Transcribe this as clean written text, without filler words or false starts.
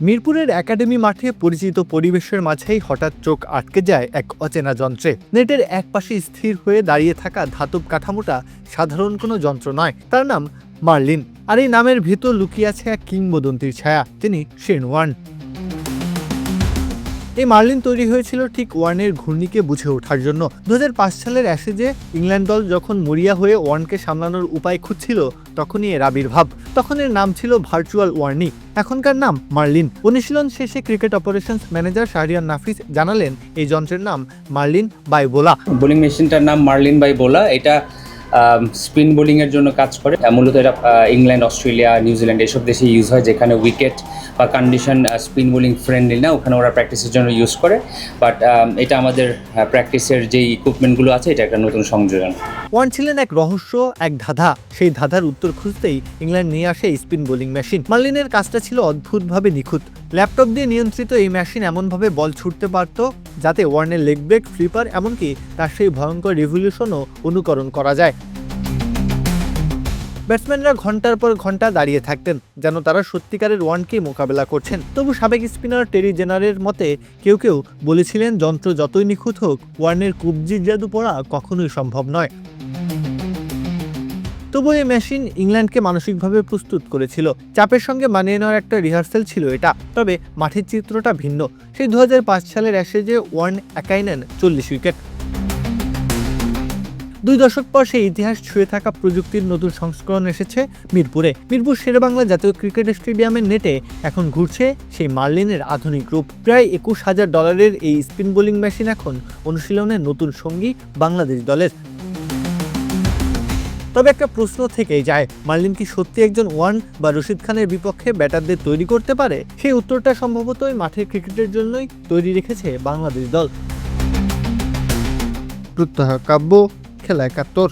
মিরপুরের একাডেমি মাঠে পরিচিত পরিবেশের মাঝেই হঠাৎ চোখ আটকে যায় এক অচেনা যন্ত্রে। নেটের একপাশে স্থির হয়ে দাঁড়িয়ে থাকা ধাতব কাঠামোটা সাধারণ কোনো যন্ত্র নয়, তার নাম মার্লিন। আর এই নামের ভেতর লুকিয়ে আছে এক কিংবদন্তির ছায়া, তিনি শেন ওয়ার্ন। এই মার্লিন তৈরি হয়েছিল ঠিক ওয়ার্নের ঘূর্ণিকে বুঝে ওঠার জন্য। 2005 সালের অ্যাশেজে ইংল্যান্ড দল যখন মরিয়া হয়ে ওয়ার্নকে সামলানোর উপায় খুঁজছিল, তখনই এর আবির্ভাব। তখন এর নাম ছিল ভার্চুয়াল ওয়ার্নি, এখনকার নাম মার্লিন। অনুশীলন শেষে ক্রিকেট অপারেশনস ম্যানেজার শাহরিয়ার নাফিস জানালেন এই যন্ত্রের নাম মার্লিন বাই বোলা। বোলিং মেশিনটার নাম মার্লিন বাই বোলা। এটা স্পিন বোলিংয়ের জন্য কাজ করে। মূলত এটা ইংল্যান্ড, অস্ট্রেলিয়া, নিউজিল্যান্ড এসব দেশে ইউজ হয়, যেখানে উইকেট বা কন্ডিশন স্পিন বোলিং ফ্রেন্ডলি না, ওখানে ওরা প্র্যাকটিসের জন্য ইউজ করে। বাট এটা আমাদের প্র্যাকটিসের যে ইকুইপমেন্টগুলো আছে, এটা একটা নতুন সংযোজন। ওয়ার্ন ছিলেন এক রহস্য, এক ধাঁধা। সেই ধাঁধার উত্তর খুঁজতেই ইংল্যান্ড নিয়ে আসে স্পিন বোলিং মেশিন। মার্লিনের কাজটা ছিল অদ্ভুতভাবে নিখুঁত। ল্যাপটপ দিয়ে নিয়ন্ত্রিত এই মেশিন এমনভাবে বল ছুটতে পারত যাতে ওয়ার্নের লেগ ব্রেক, ফ্লিপার, এমনকি তার সেই ভয়ঙ্কর রিভলিউশনও অনুকরণ করা যায়। ব্যাটসম্যানরা ঘন্টার পর ঘন্টা দাঁড়িয়ে থাকতেন, যেন তারা সত্যিকারের ওয়ার্নকেই মোকাবেলা করছেন। তবু সাবেক স্পিনার টেরি জেনারের মতে কেউ কেউ বলেছিলেন, যন্ত্র যতই নিখুঁত হোক, ওয়ার্নের কবজির জাদু পড়া কখনোই সম্ভব নয়। তবু এই মেশিন ইংল্যান্ডকে মানসিকভাবে প্রস্তুত করেছিল। চাপের সঙ্গে মানিয়ে নেওয়ার একটা রিহার্সেল ছিল এটা। তবে মাঠের চিত্রটা ভিন্ন। সেই 2005 সালের অ্যাশেজে ওয়ার্ন একাই নেন 40 উইকেট। 2 দশক পর সেই ইতিহাস ছুঁয়ে থাকা প্রযুক্তির নতুন সংস্করণ এসেছে মিরপুরে। মিরপুর শেরেবাংলা জাতীয় ক্রিকেট স্টেডিয়ামের নেটে এখন ঘুরছে সেই মার্লিনের আধুনিক রূপ। প্রায় $21,000 এই স্পিন বোলিং মেশিন এখন অনুশীলনের নতুন সঙ্গী বাংলাদেশ দলের। তবে একটা প্রশ্ন থেকেই যায়, মার্লিন কি সত্যি একজন ওয়ার্ন বা রশিদ খানের বিপক্ষে ব্যাটারদের তৈরি করতে পারে? সেই উত্তরটা সম্ভবত মাঠের ক্রিকেটের জন্যই তৈরি রেখেছে বাংলাদেশ দল। প্রত্যহ কাব্য, খেলা 71।